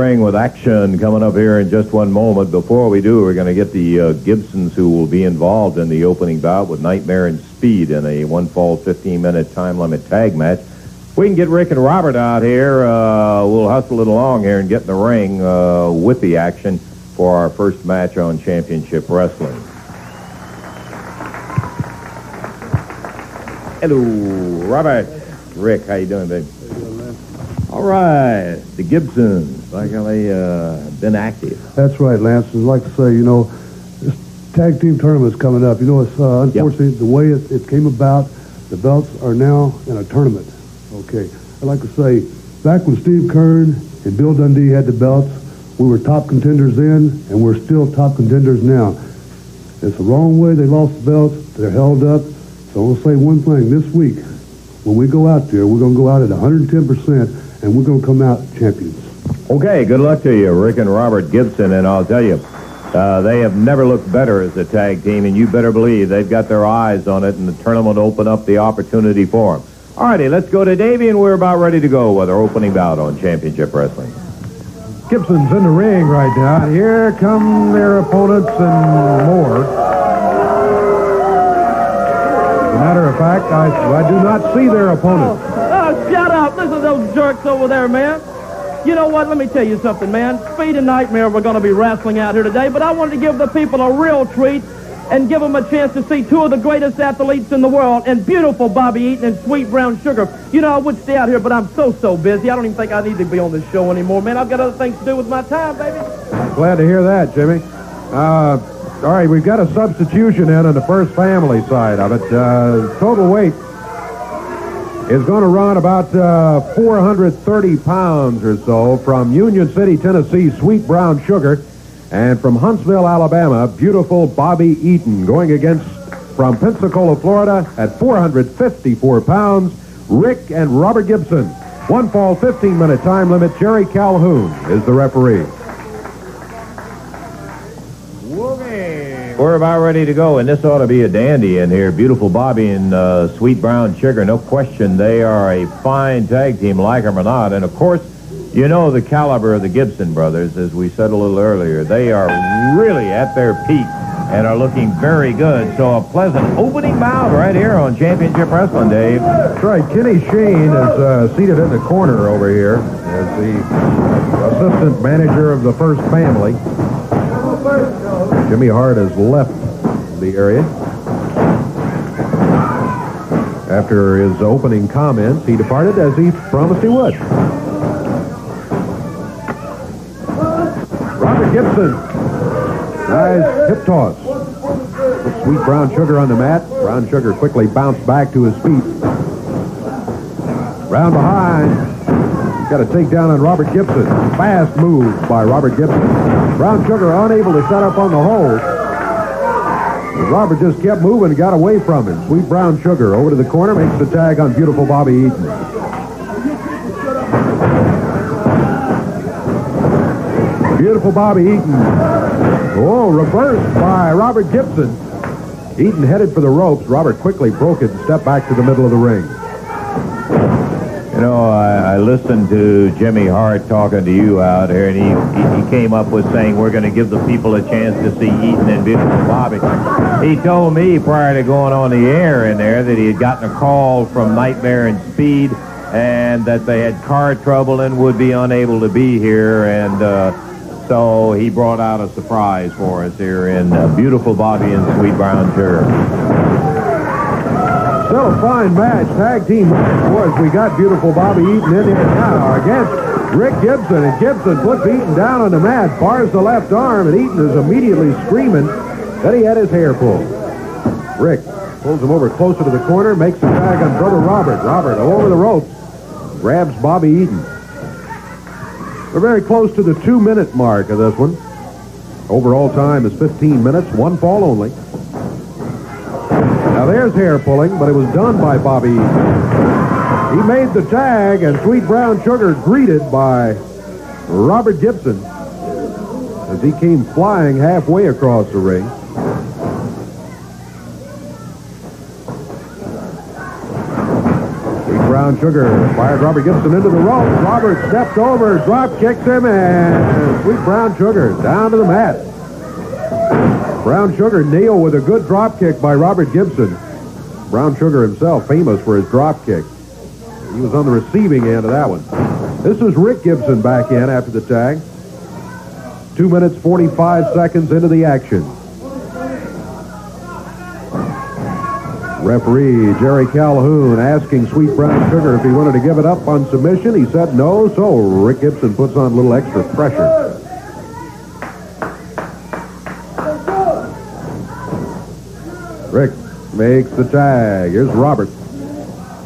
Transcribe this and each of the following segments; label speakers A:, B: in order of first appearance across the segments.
A: ring with action coming up here in just one moment. Before we do, we're going to get the Gibsons, who will be involved in the opening bout with Nightmare and Speed in a one-fall 15-minute time limit tag match. We can get Rick and Robert out here. We'll hustle it along here and get in the ring with the action for our first match on Championship Wrestling. Hello, Robert. Rick, how you doing, baby? All right, the Gibsons, like how they been active.
B: That's right, Lance. I'd like to say, this tag team tournament's coming up. It's unfortunately the way it came about. The belts are now in a tournament. Okay, I'd like to say, back when Steve Kern and Bill Dundee had the belts, we were top contenders then, and we're still top contenders now. It's the wrong way they lost the belts. They're held up. So I'll say one thing. This week, when we go out there, we're going to go out at 110%. And we're going to come out champions. Okay, good luck to you, Rick and Robert Gibson. And I'll tell you, they have never looked better as a tag team, and you better believe they've got their eyes on it, and the tournament will open up the opportunity for them. All righty, let's go to Davey, and we're about ready to go with our opening bout on Championship Wrestling.
C: Gibson's in the ring right now. Here come their opponents and more. As a matter of fact, I do not see their opponents.
D: Oh, shut up. Listen to those jerks over there, man. You know what? Let me tell you something, man. Speed and Nightmare were going to be wrestling out here today, but I wanted to give the people a real treat and give them a chance to see two of the greatest athletes in the world, and beautiful Bobby Eaton and Sweet Brown Sugar. I would stay out here, but I'm so busy. I don't even think I need to be on this show anymore, man. I've got other things to do with my time, baby.
C: Glad to hear that, Jimmy. All right, we've got a substitution in on the first family side of it. Total weight is going to run about 430 pounds or so from Union City, Tennessee, Sweet Brown Sugar, and from Huntsville, Alabama, beautiful Bobby Eaton, going against, from Pensacola, Florida, at 454 pounds, Rick and Robert Gibson. One fall, 15-minute time limit. Jerry Calhoun is the referee.
A: We're about ready to go, and this ought to be a dandy in here. Beautiful Bobby and Sweet Brown Sugar. No question, they are a fine tag team, like them or not. And, of course, you know the caliber of the Gibson brothers, as we said a little earlier. They are really at their peak and are looking very good. So a pleasant opening bout right here on Championship Wrestling, Dave.
C: That's right. Kenny Shane is seated in the corner over here as the assistant manager of the first family. Jimmy Hart has left the area. After his opening comments, he departed as he promised he would. Robert Gibson. Nice hip toss. Sweet Brown Sugar on the mat. Brown Sugar quickly bounced back to his feet. Round behind. He's got a takedown on Robert Gibson. Fast move by Robert Gibson. Brown Sugar unable to set up on the hold. But Robert just kept moving and got away from him. Sweet Brown Sugar over to the corner, makes the tag on beautiful Bobby Eaton. Beautiful Bobby Eaton. Oh, reversed by Robert Gibson. Eaton headed for the ropes. Robert quickly broke it and stepped back to the middle of the ring.
A: I listened to Jimmy Hart talking to you out here, and he came up with saying we're going to give the people a chance to see Eaton and beautiful Bobby. He told me prior to going on the air in there that he had gotten a call from Nightmare and Speed and that they had car trouble and would be unable to be here, and so he brought out a surprise for us here in beautiful Bobby and Sweet Brown Sugar.
C: Still a fine match, tag team match, boys. We got beautiful Bobby Eaton in here now against Rick Gibson, and Gibson puts Eaton down on the mat, bars the left arm, and Eaton is immediately screaming that he had his hair pulled. Rick pulls him over closer to the corner, makes the tag on brother Robert. Robert over the ropes, grabs Bobby Eaton. We're very close to the 2-minute mark of this one. Overall time is 15 minutes, one fall only. Now there's hair pulling, but it was done by Bobby Eaton. He made the tag, and Sweet Brown Sugar greeted by Robert Gibson as he came flying halfway across the ring. Sweet Brown Sugar fired Robert Gibson into the rope. Robert stepped over, drop kicks him, and Sweet Brown Sugar down to the mat. Brown Sugar nailed with a good drop kick by Robert Gibson. Brown Sugar himself famous for his drop kick. He was on the receiving end of that one. This is Rick Gibson back in after the tag. 2 minutes, 45 seconds into the action. Referee Jerry Calhoun asking Sweet Brown Sugar if he wanted to give it up on submission. He said no, so Rick Gibson puts on a little extra pressure. Rick makes the tag. Here's Robert.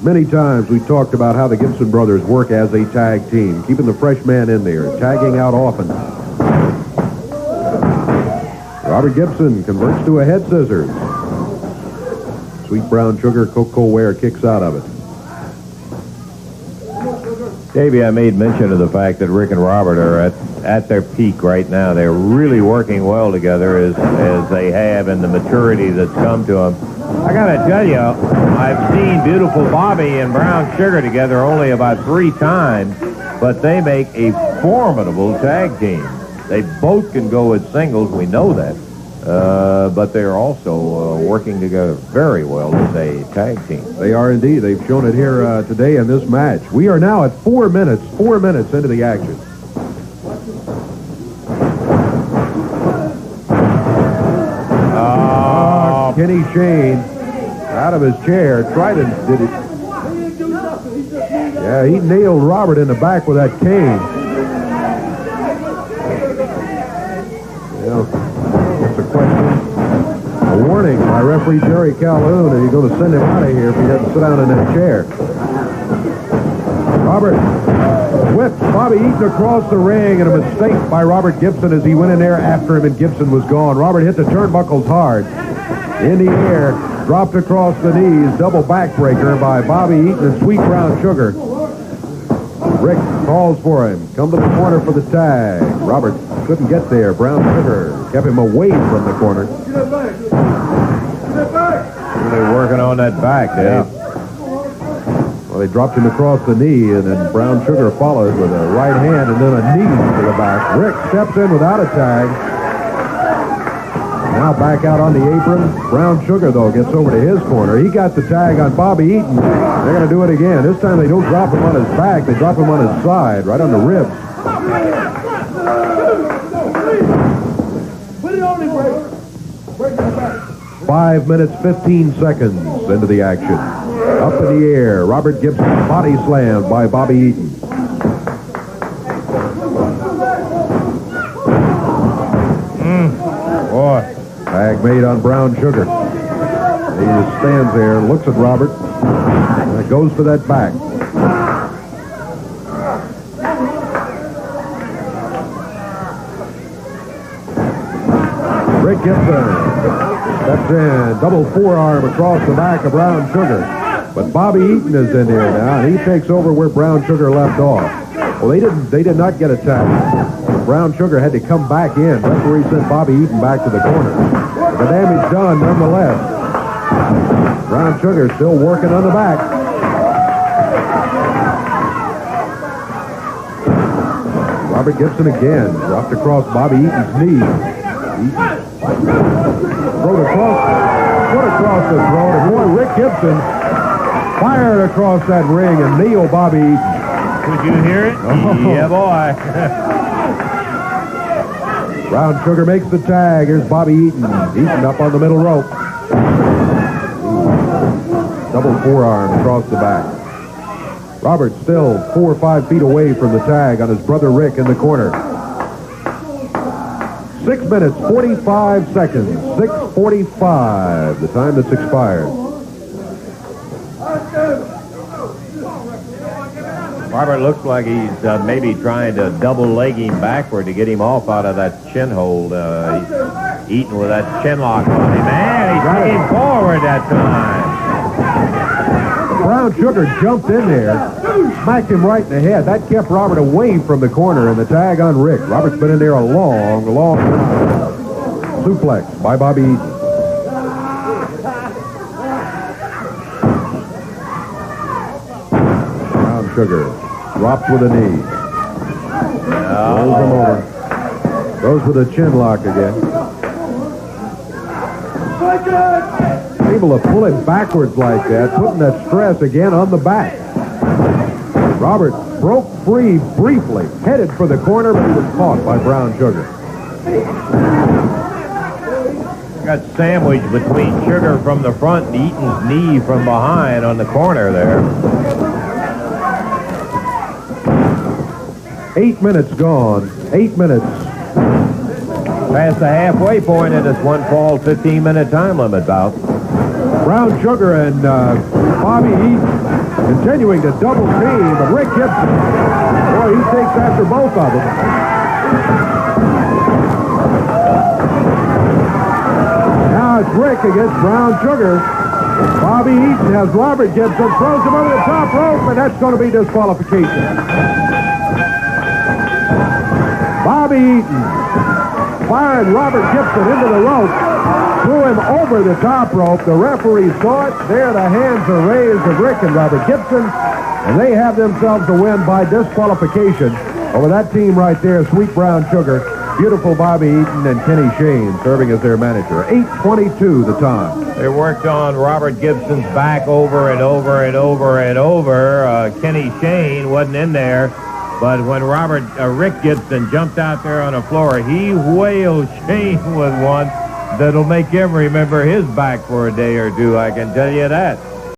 C: Many times we talked about how the Gibson brothers work as a tag team, keeping the fresh man in there, tagging out often. Robert Gibson converts to a head scissors. Sweet Brown Sugar, Coco Ware kicks out of it.
A: Davey, I made mention of the fact that Rick and Robert are at their peak right now. They're really working well together as they have in the maturity that's come to them. I got to tell you, I've seen beautiful Bobby and Brown Sugar together only about 3 times, but they make a formidable tag team. They both can go with singles, we know that, but they're also working together very well as a tag team.
C: They are indeed. They've shown it here today in this match. We are now at 4 minutes into the action. Kenny Shane out of his chair did it. Yeah, he nailed Robert in the back with that cane. That's a question. A warning by referee Jerry Calhoun, and he's going to send him out of here if he doesn't sit down in that chair. Robert whips Bobby Eaton across the ring, and a mistake by Robert Gibson as he went in there after him, and Gibson was gone. Robert hit the turnbuckles hard. In the air, dropped across the knees, double backbreaker by Bobby Eaton and Sweet Brown Sugar. Rick calls for him. Come to the corner for the tag. Robert couldn't get there. Brown Sugar kept him away from the corner.
A: They're working on that back, Dave.
C: Yeah. Well, they dropped him across the knee, and then Brown Sugar followed with a right hand and then a knee to the back. Rick steps in without a tag. Now back out on the apron. Brown Sugar, though, gets over to his corner. He got the tag on Bobby Eaton. They're going to do it again. This time they don't drop him on his back. They drop him on his side, right on the ribs. 5 minutes, 15 seconds into the action. Up in the air, Robert Gibson body slammed by Bobby Eaton.
A: Boy.
C: Tag made on Brown Sugar. He just stands there and looks at Robert. And goes for that back. Rick Gibson steps in, double forearm across the back of Brown Sugar. But Bobby Eaton is in there now, and he takes over where Brown Sugar left off. Well, they did not get a tag. Brown Sugar had to come back in. Referee sent Bobby Eaton back to the corner. The damage done nonetheless. Brown Sugar still working on the back. Robert Gibson again dropped across Bobby Eaton's knee. Eaton throat across the throat, and boy, Rick Gibson fired across that ring and nailed Bobby Eaton.
A: Could you hear it?
C: Oh.
A: Yeah, boy.
C: Brown Sugar makes the tag. Here's Bobby Eaton. Eaton up on the middle rope. Double forearm across the back. Robert still 4 or 5 feet away from the tag on his brother Rick in the corner. 6 minutes, 45 seconds. 6:45, the time that's expired.
A: Robert looks like he's maybe trying to double leg him backward to get him off out of that chin hold. He's eating with that chin lock on him. Man, he came forward that time.
C: Brown Sugar jumped in there, smacked him right in the head. That kept Robert away from the corner, and the tag on Rick. Robert's been in there a long time. Suplex by Bobby Eaton. Sugar. Drops with a knee. Rolls him over. Goes with a chin lock again. Able to pull it backwards like that, putting that stress again on the back. Robert broke free briefly, headed for the corner, but he was caught by Brown Sugar.
A: Got sandwiched between Sugar from the front and Eaton's knee from behind on the corner there.
C: 8 minutes gone. 8 minutes.
A: Past the halfway point in this one fall 15-minute time limit bout.
C: Brown Sugar and Bobby Eaton continuing to double team, but Rick Gibson, boy, he takes after both of them. Now it's Rick against Brown Sugar. Bobby Eaton has Robert Gibson, throws him over the top rope, and that's going to be disqualification. Bobby Eaton fired Robert Gibson into the rope, threw him over the top rope. The referee saw it. There the hands are raised of Rick and Robert Gibson, and they have themselves a win by disqualification over that team right there, Sweet Brown Sugar, Beautiful Bobby Eaton, and Kenny Shane serving as their manager. 8:22 the time.
A: They worked on Robert Gibson's back over and over and over and over. Kenny Shane wasn't in there, but when Rick Gibson jumped out there on the floor, he whaled Shane with one that'll make him remember his back for a day or two, I can tell you that.